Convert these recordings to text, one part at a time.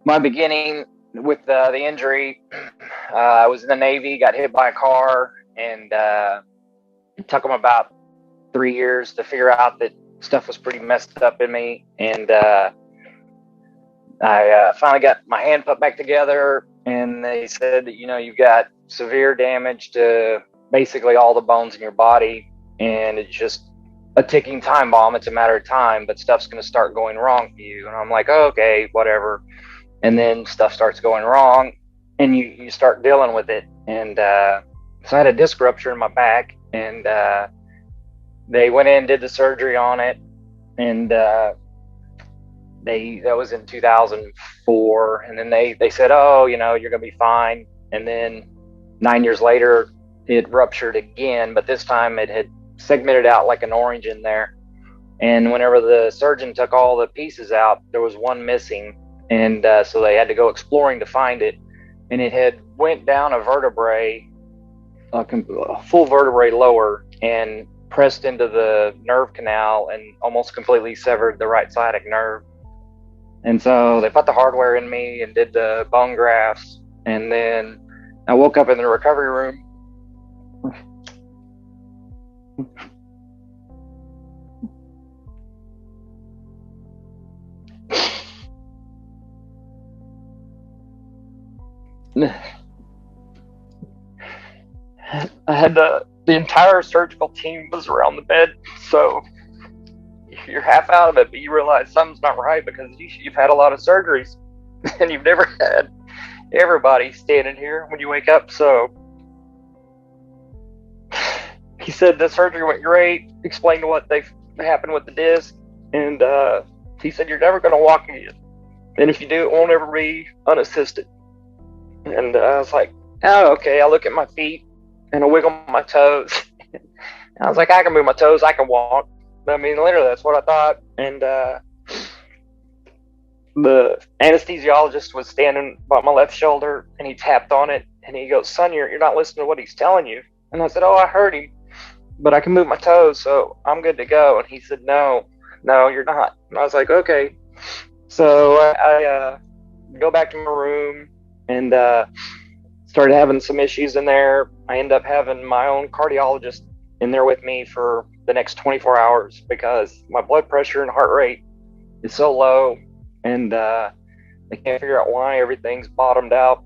My beginning with the injury, I was in the Navy, got hit by a car, and it took them about 3 years to figure out that stuff was pretty messed up in me. And I finally got my hand put back together, and they said that, you've got severe damage to basically all the bones in your body, and it's just a ticking time bomb. It's a matter of time, but stuff's going to start going wrong for you. And I'm like, oh, okay, whatever. And then stuff starts going wrong, and you start dealing with it. And so I had a disc rupture in my back, and they went in, did the surgery on it, and that was in 2004. And then they said, oh, you're gonna be fine. And then 9 years later, it ruptured again, but this time it had segmented out like an orange in there. And whenever the surgeon took all the pieces out, there was one missing, and so they had to go exploring to find it. And it had went down a vertebrae, a full vertebrae lower, and pressed into the nerve canal and almost completely severed the right sciatic nerve. And so they put the hardware in me and did the bone grafts. And then I woke up in the recovery room. I had the entire surgical team was around the bed. So you're half out of it, but you realize something's not right because you've had a lot of surgeries and you've never had everybody standing here when you wake up. So he said the surgery went great, explained what happened with the disc, and he said you're never going to walk again, and if you do, it won't ever be unassisted. And I was like, oh, okay. I look at my feet and I wiggle my toes. I was like, I can move my toes, I can walk. I mean, literally, that's what I thought. And the anesthesiologist was standing by my left shoulder, and he tapped on it, and he goes, son, you're not listening to what he's telling you. And I said, oh, I heard him, but I can move my toes, so I'm good to go. And he said, no, you're not. And I was like, okay. So I go back to my room and started having some issues in there. I ended up having my own cardiologist in there with me for the next 24 hours because my blood pressure and heart rate is so low, and they can't figure out why. Everything's bottomed out.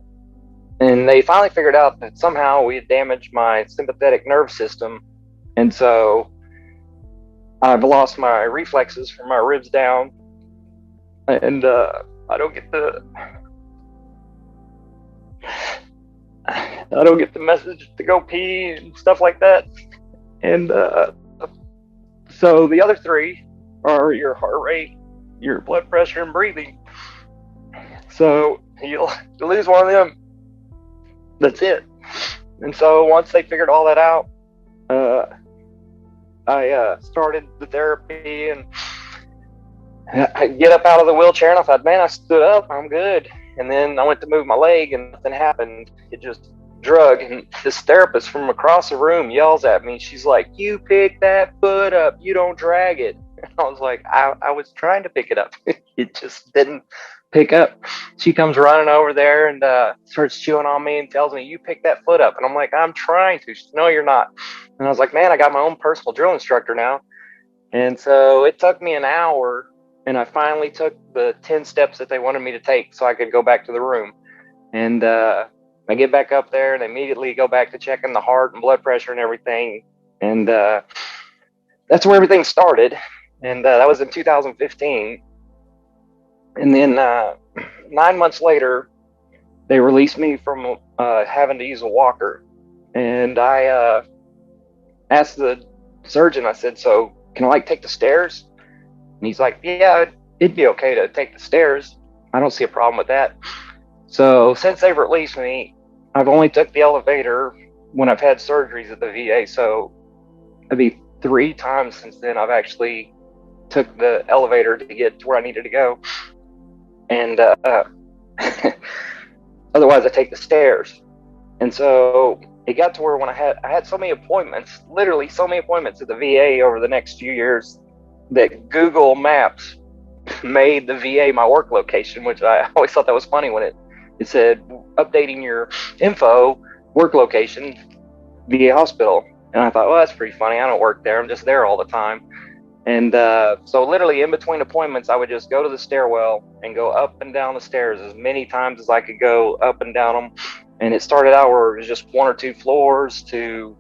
And they finally figured out that somehow we had damaged my sympathetic nerve system. And so I've lost my reflexes from my ribs down, and I don't get the message to go pee and stuff like that. And so the other three are your heart rate, your blood pressure, and breathing. So you'll lose one of them. That's it. And so once they figured all that out, I started the therapy, and I get up out of the wheelchair, and I thought, man, I stood up, I'm good. And then I went to move my leg, and nothing happened. It just drug. And this therapist from across the room yells at me. She's like, you pick that foot up, you don't drag it. And I was like, I was trying to pick it up. It just didn't pick up. She comes running over there and starts chewing on me and tells me, you pick that foot up. And I'm like, I'm trying to. She said, no, you're not. And I was like, man, I got my own personal drill instructor now. And so it took me an hour, and I finally took the 10 steps that they wanted me to take so I could go back to the room. And I get back up there and immediately go back to checking the heart and blood pressure and everything. And that's where everything started. And that was in 2015. And then 9 months later, they released me from having to use a walker. And I asked the surgeon, I said, so can I take the stairs? And he's like, yeah, it'd be okay to take the stairs. I don't see a problem with that. So since they've released me, I've only took the elevator when I've had surgeries at the VA. So it'd be 3 times since then I've actually took the elevator to get to where I needed to go. And otherwise I take the stairs. And so it got to where when I had so many appointments, literally so many appointments at the VA over the next few years, that Google Maps made the VA my work location, which I always thought that was funny when it said updating your info, work location, VA hospital. And I thought, well, that's pretty funny. I don't work there. I'm just there all the time. And so literally in between appointments, I would just go to the stairwell and go up and down the stairs as many times as I could go up and down them. And it started out where it was just 1 or 2 floors to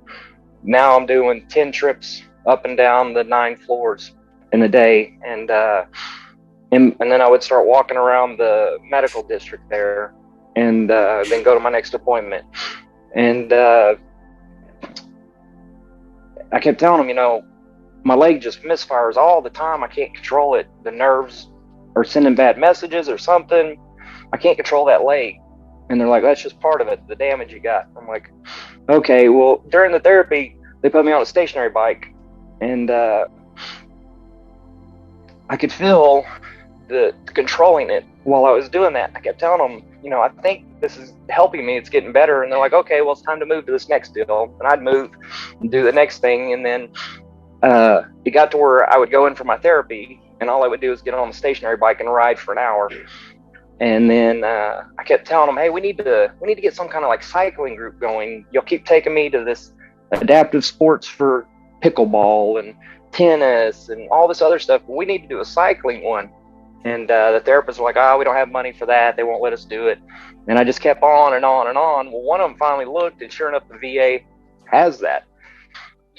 now I'm doing 10 trips up and down the 9 floors in a day. And then I would start walking around the medical district there and then go to my next appointment. And I kept telling them, you know, my leg just misfires all the time. I can't control it. The nerves are sending bad messages or something. I can't control that leg. And they're like, that's just part of it, the damage you got. I'm like, okay, well, during the therapy, they put me on a stationary bike. And I could feel the controlling it while I was doing that. I kept telling them, you know, I think this is helping me. It's getting better. And they're like, okay, well, it's time to move to this next deal. And I'd move and do the next thing. And then it got to where I would go in for my therapy, and all I would do is get on the stationary bike and ride for an hour. And then I kept telling them, hey, we need to get some kind of like cycling group going. You'll keep taking me to this adaptive sports for pickleball and tennis and all this other stuff, but we need to do a cycling one. And the therapists were like, oh, we don't have money for that. They won't let us do it. And I just kept on and on and on. Well, one of them finally looked, and sure enough, the VA has that.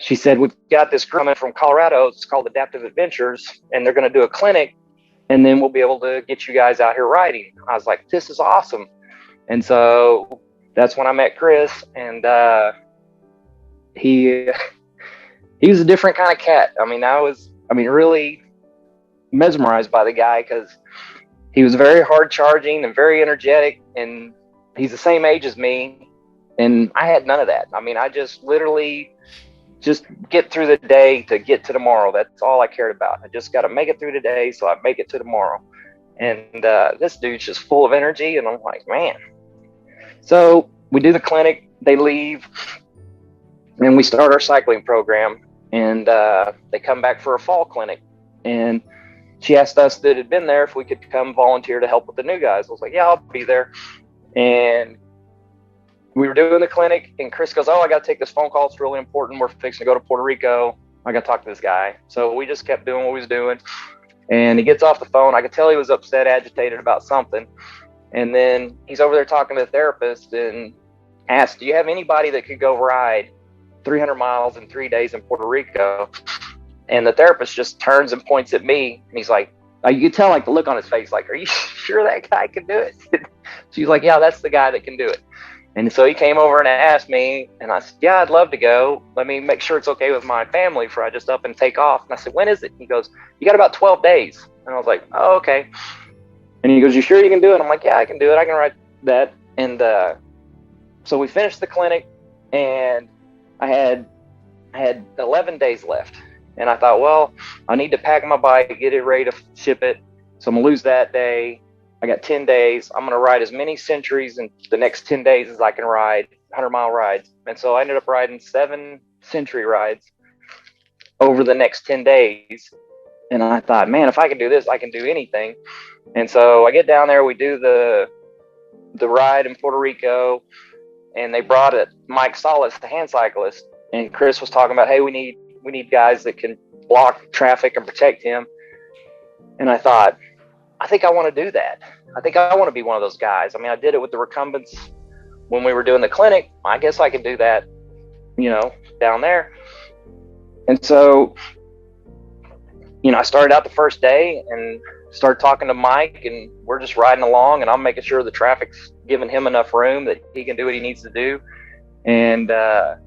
She said, we've got this group coming from Colorado. It's called Adaptive Adventures, and they're going to do a clinic, and then we'll be able to get you guys out here riding. I was like, this is awesome. And so that's when I met Chris, and he was a different kind of cat. I mean, I was really mesmerized by the guy because he was very hard charging and very energetic, and he's the same age as me, and I had none of that. I mean, I just literally just get through the day to get to tomorrow. That's all I cared about. I just got to make it through today so I make it to tomorrow. And this dude's just full of energy, and I'm like, man. So we do the clinic, they leave, and we start our cycling program, and they come back for a fall clinic. And she asked us that had been there if we could come volunteer to help with the new guys. I was like, yeah, I'll be there. And we were doing the clinic, and Chris goes, oh, I got to take this phone call. It's really important. We're fixing to go to Puerto Rico. I got to talk to this guy. So we just kept doing what we was doing. And he gets off the phone. I could tell he was upset, agitated about something. And then he's over there talking to the therapist and asked, do you have anybody that could go ride 300 miles in 3 days in Puerto Rico? And the therapist just turns and points at me. And he's like, you could tell like the look on his face, like, are you sure that guy can do it? She's like, yeah, that's the guy that can do it. And so he came over and asked me, and I said, yeah, I'd love to go. Let me make sure it's okay with my family before I just up and take off. And I said, when is it? He goes, you got about 12 days. And I was like, oh, okay. And he goes, you sure you can do it? I'm like, yeah, I can do it. I can ride that. And so we finished the clinic, and I had 11 days left. And I thought, well, I need to pack my bike, get it ready to ship it. So I'm going to lose that day. I got 10 days. I'm going to ride as many centuries in the next 10 days as I can ride, 100-mile rides. And so I ended up riding 7 century rides over the next 10 days. And I thought, man, if I can do this, I can do anything. And so I get down there. We do the ride in Puerto Rico, and they brought it, Mike Solis, the hand cyclist. And Chris was talking about, hey, we need guys that can block traffic and protect him. And I thought, I think I want to do that. I think I want to be one of those guys. I mean, I did it with the recumbents when we were doing the clinic. I guess I could do that, down there. And so, I started out the first day and started talking to Mike, and we're just riding along, and I'm making sure the traffic's giving him enough room that he can do what he needs to do. And the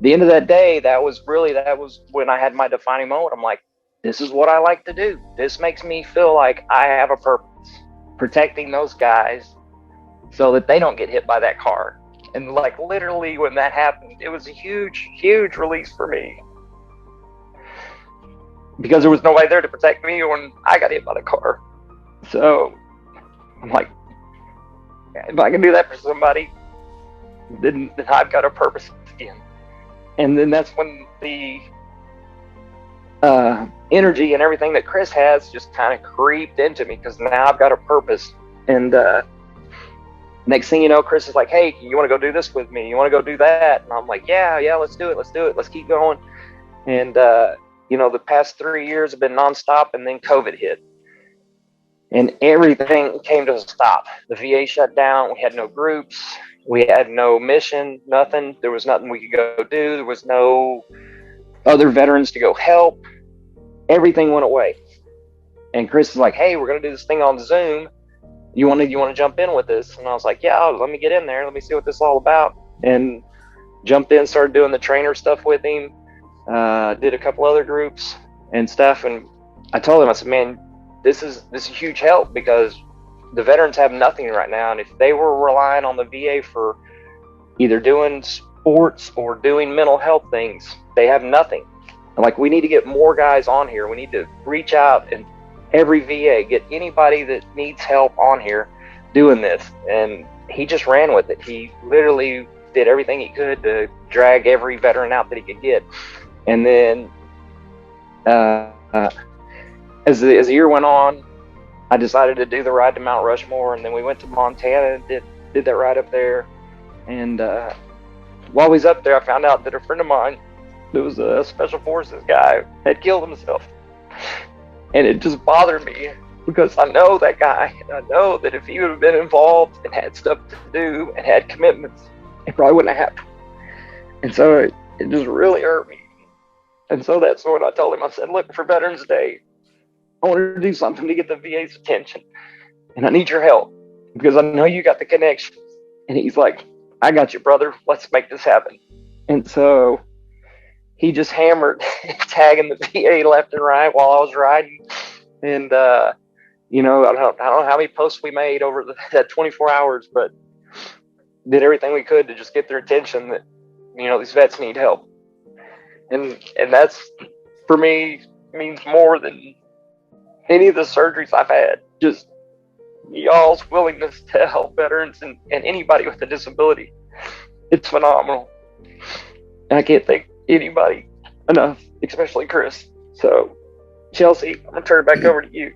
end of that day, that was when I had my defining moment. I'm like, this is what I like to do. This makes me feel like I have a purpose, protecting those guys so that they don't get hit by that car. And like literally when that happened, it was a huge, huge release for me, because there was nobody there to protect me when I got hit by the car. So I'm like, if I can do that for somebody, then I've got a purpose again. And then that's when energy and everything that Chris has just kind of creeped into me, because now I've got a purpose. And next thing you know, Chris is like, hey, you want to go do this with me? You want to go do that? And I'm like, yeah, let's do it. Let's keep going. And, the past 3 years have been nonstop, and then COVID hit. And everything came to a stop. The VA shut down. We had no groups. We had no mission, nothing. There was nothing we could go do. There was no other veterans to go help. Everything went away. And Chris is like, hey, we're going to do this thing on Zoom. You want to jump in with this? And I was like, yeah, let me get in there. Let me see what this is all about. And jumped in, started doing the trainer stuff with him. Did a couple other groups and stuff. And I told him, I said, man, this is huge help, because the veterans have nothing right now. And if they were relying on the VA for either doing sports or doing mental health things, they have nothing. Like, we need to get more guys on here. We need to reach out and every VA, get anybody that needs help on here doing this. And he just ran with it. He literally did everything he could to drag every veteran out that he could get. And then as the year went on, I decided to do the ride to Mount Rushmore, and then we went to Montana and did that ride up there. And while we was up there, I found out that a friend of mine, that was a Special Forces guy, had killed himself. And it just bothered me, because I know that guy, and I know that if he would have been involved and had stuff to do and had commitments, it probably wouldn't have happened. And so it just really hurt me. And so that's when I told him, I said, look, for Veterans Day, I want to do something to get the VA's attention, and I need your help, because I know you got the connections. And he's like, I got you, brother. Let's make this happen. And so he just hammered tagging the VA left and right while I was riding. And, I don't know how many posts we made over that 24 hours, but did everything we could to just get their attention that, these vets need help. And that's, for me, means more than any of the surgeries I've had. Just y'all's willingness to help veterans and anybody with a disability. It's phenomenal. And I can't thank anybody enough, especially Chris. So, Chelsea, I'm going to turn it back over to you.